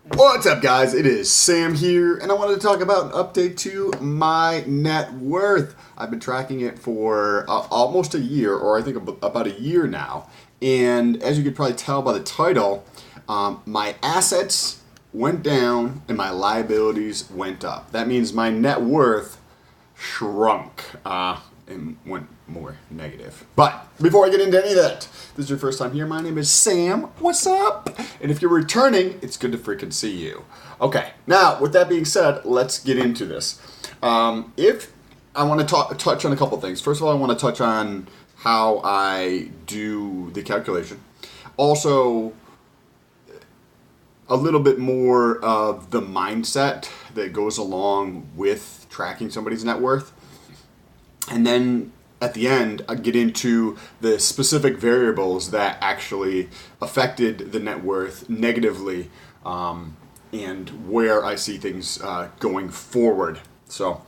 What's up, guys? It is Sam here, and I wanted to talk about an update to my net worth. I've been tracking it for almost a year, or I think about a year now. And as you could probably tell by the title, my assets went down and my liabilities went up. That means my net worth shrunk and went more negative. But before I get into any of that, this is your first time here, my name is Sam. What's up? And if you're returning, it's good to freaking see you. Okay, now with that being said, let's get into this. If I want to touch on a couple things. First of all, I want to touch on how I do the calculation. Also, a little bit more of the mindset that goes along with tracking somebody's net worth. And then at the end, I get into the specific variables that actually affected the net worth negatively and where I see things going forward. So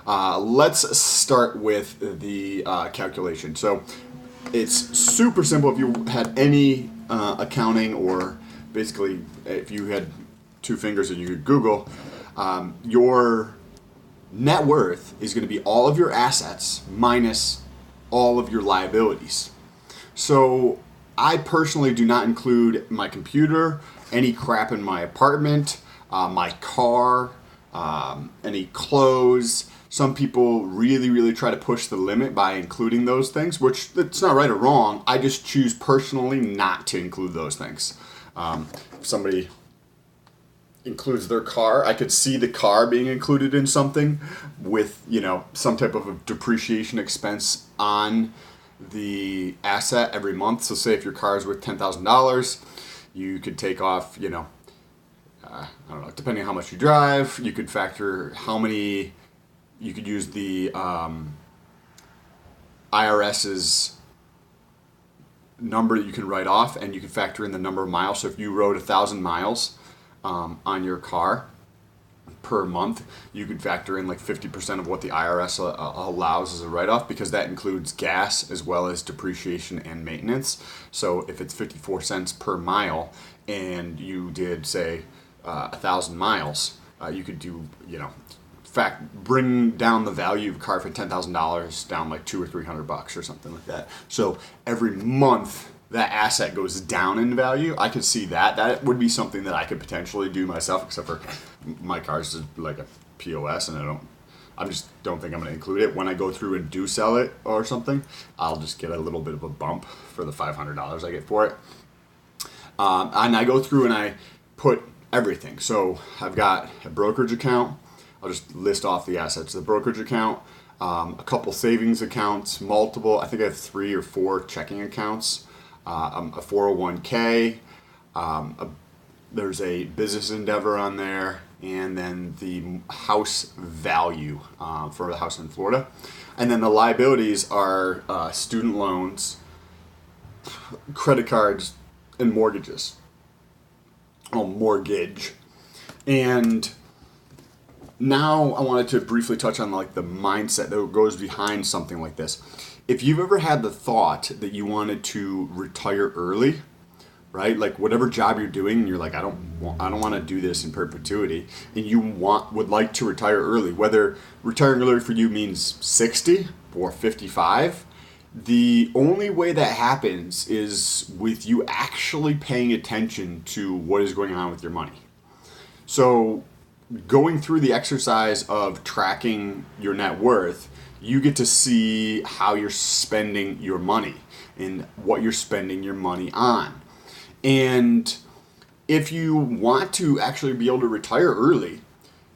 let's start with the calculation. So it's super simple. If you had any accounting, or basically if you had two fingers and you could Google, your net worth is going to be all of your assets minus all of your liabilities. So I personally do not include my computer, any crap in my apartment, my car, any clothes. Some people really try to push the limit by including those things, which it's not right or wrong. I just choose personally not to include those things. If somebody includes their car, I could see the car being included in something with, some type of a depreciation expense on the asset every month. So say if your car is worth $10,000, you could take off, I don't know, depending on how much you drive, you could factor how many, you could use the IRS's number that you can write off, and you can factor in the number of miles. So if you rode 1,000 miles on your car per month, you could factor in like 50% of what the IRS allows as a write-off, because that includes gas as well as depreciation and maintenance. So if it's 54 cents per mile and you did, say, 1,000 miles, you could do, bring down the value of a car for $10,000 down like $200 or $300 or something like that. So every month that asset goes down in value. I could see that. That would be something that I could potentially do myself, except for my car's just like a POS, and I just don't think I'm going to include it. When I go through and do sell it or something, I'll just get a little bit of a bump for the $500 I get for it. And I go through and I put everything. So I've got a brokerage account. I'll just list off the assets. The brokerage account, a couple savings accounts, multiple, I think I have 3 or 4 checking accounts, a 401k, there's a business endeavor on there, and then the house value for the house in Florida. And then the liabilities are student loans, credit cards, and mortgages. Oh, mortgage. And now I wanted to briefly touch on like the mindset that goes behind something like this. If you've ever had the thought that you wanted to retire early, right? Like whatever job you're doing, and you're like, I don't want to do this in perpetuity, and you would like to retire early, whether retiring early for you means 60 or 55, the only way that happens is with you actually paying attention to what is going on with your money. So going through the exercise of tracking your net worth, you get to see how you're spending your money and what you're spending your money on. And if you want to actually be able to retire early,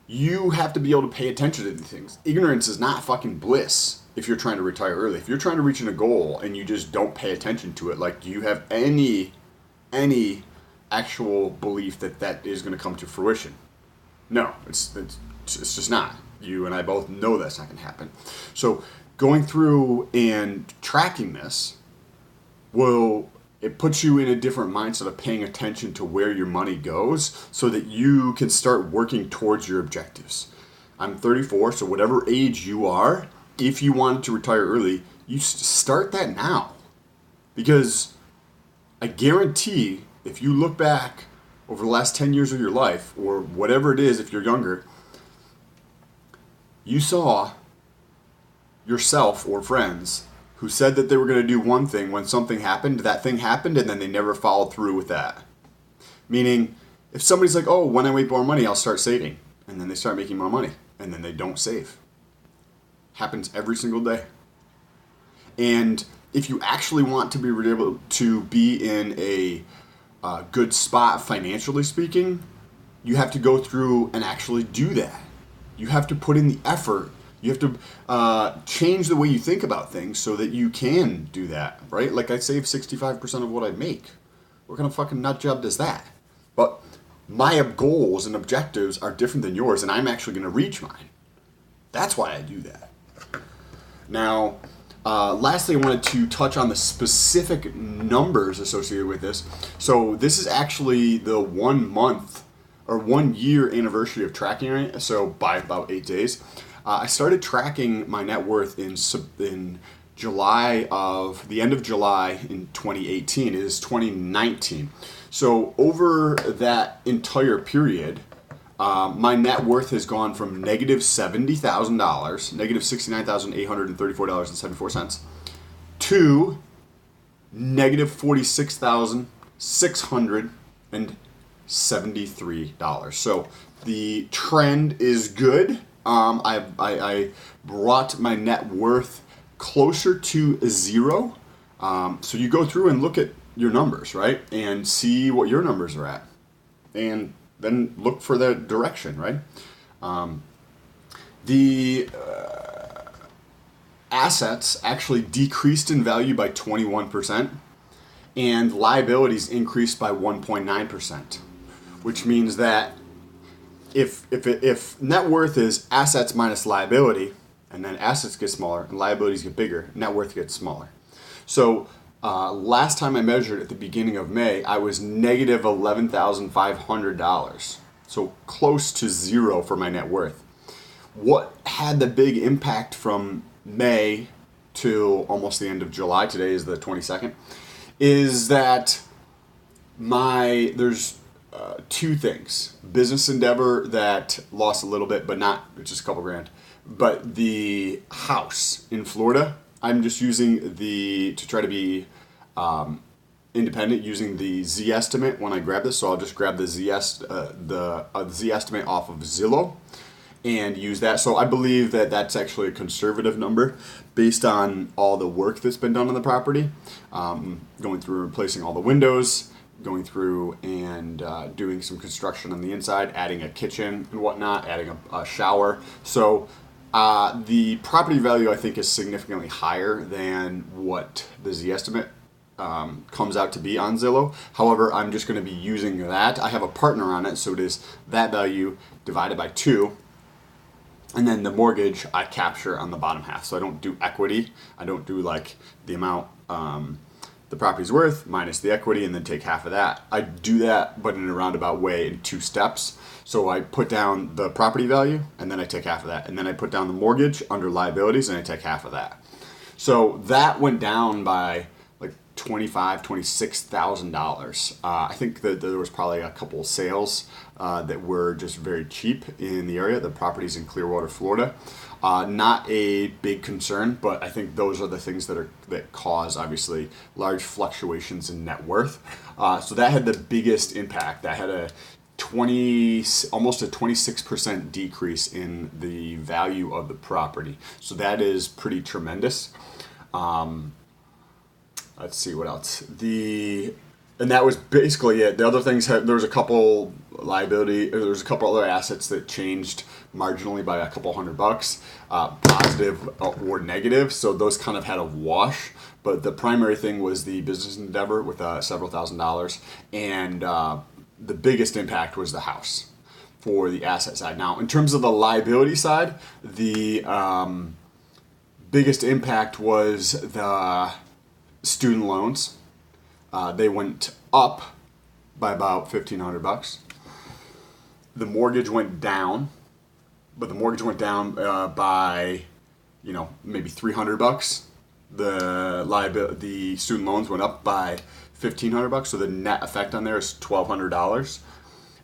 you have to be able to pay attention to these things. Ignorance is not fucking bliss if you're trying to retire early. If you're trying to reach a goal and you just don't pay attention to it, like, do you have any actual belief that that is going to come to fruition? No, it's just not. You and I both know that's not going to happen. So going through and tracking this it puts you in a different mindset of paying attention to where your money goes so that you can start working towards your objectives. I'm 34, so whatever age you are, if you wanted to retire early, you start that now. Because I guarantee if you look back over the last 10 years of your life, or whatever it is if you're younger, you saw yourself or friends who said that they were going to do one thing when something happened, that thing happened, and then they never followed through with that. Meaning, if somebody's like, oh, when I make more money, I'll start saving. And then they start making more money, and then they don't save. Happens every single day. And if you actually want to be able to be in a good spot financially speaking, you have to go through and actually do that. You have to put in the effort. You have to change the way you think about things so that you can do that, right? Like I save 65% of what I make. What kind of fucking nut job does that? But my goals and objectives are different than yours, and I'm actually going to reach mine. That's why I do that. Now, lastly, I wanted to touch on the specific numbers associated with this. So this is actually the 1 month or 1 year anniversary of tracking it. So by about 8 days, I started tracking my net worth in July of the end of July in 2018. It is 2019. So over that entire period, my net worth has gone from negative $70,000, negative $69,834.74, to negative $46,673. So the trend is good. I brought my net worth closer to zero. So you go through and look at your numbers, right? And see what your numbers are at. And then look for the direction, right? The assets actually decreased in value by 21%, and liabilities increased by 1.9%, which means that if net worth is assets minus liability, and then assets get smaller and liabilities get bigger, net worth gets smaller. So last time I measured at the beginning of May, I was negative $11,500. So close to zero for my net worth. What had the big impact from May to almost the end of July, today is the 22nd, is that there's two things. Business endeavor that lost a little bit, but not just a couple grand. But the house in Florida, I'm just using to try to be independent using the Z estimate when I grab this. So I'll just grab the Z estimate off of Zillow and use that. So I believe that that's actually a conservative number based on all the work that's been done on the property, going through replacing all the windows, going through and doing some construction on the inside, adding a kitchen and whatnot, adding a shower. So the property value, I think, is significantly higher than what the Z estimate comes out to be on Zillow. However, I'm just going to be using that. I have a partner on it, so it is that value divided by 2. And then the mortgage I capture on the bottom half. So I don't do equity. I don't do like the amount the property's worth minus the equity and then take half of that. I do that, but in a roundabout way in 2 steps. So I put down the property value and then I take half of that. And then I put down the mortgage under liabilities and I take half of that. So that went down by like $26,000. I think that there was probably a couple of sales that were just very cheap in the area. The properties in Clearwater, Florida. Not a big concern, but I think those are the things that cause obviously large fluctuations in net worth. So that had the biggest impact. That had almost a 26% decrease in the value of the property. So that is pretty tremendous. Let's see what else. And that was basically it. The other things there was a couple other assets that changed marginally by a couple $100, positive or negative. So those kind of had a wash. But the primary thing was the business endeavor with several $1,000s, and the biggest impact was the house for the asset side. Now, in terms of the liability side, the biggest impact was the student loans. They went up by about $1,500. The mortgage went down, but the mortgage went down by, maybe $300. The student loans went up by $1,500. So the net effect on there is $1,200.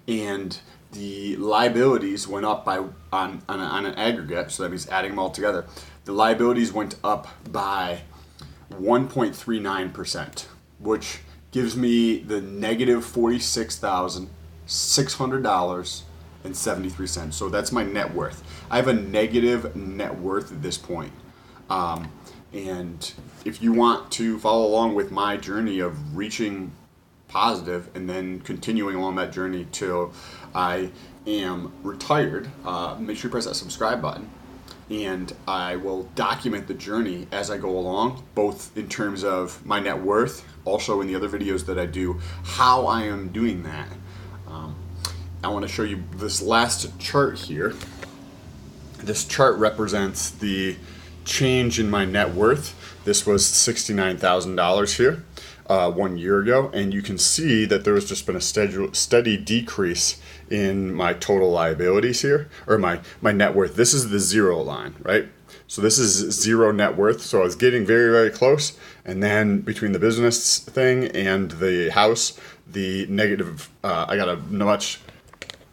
and the liabilities went up by on an aggregate, so that means adding them all together. The liabilities went up by 1.39%, which gives me the negative $46,600.73. So that's my net worth. I have a negative net worth at this point. And if you want to follow along with my journey of reaching positive and then continuing along that journey till I am retired, make sure you press that subscribe button. And I will document the journey as I go along, both in terms of my net worth, also in the other videos that I do, how I am doing that. I want to show you this last chart here. This chart represents the change in my net worth. This was $69,000 here 1 year ago, and you can see that there has just been a steady decrease in my total liabilities here, or my net worth. This is the zero line, right? So this is zero net worth. So I was getting very, very close, and then between the business thing and the house, the negative, I got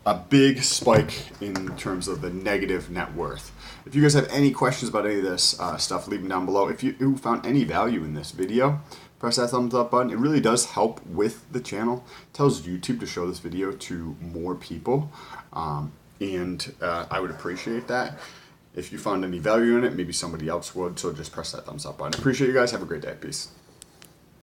a big spike in terms of the negative net worth. If you guys have any questions about any of this stuff, leave them down below. If you found any value in this video, press that thumbs up button. It really does help with the channel. It tells YouTube to show this video to more people, and I would appreciate that. If you found any value in it, maybe somebody else would, so just press that thumbs up button. Appreciate you guys. Have a great day. Peace.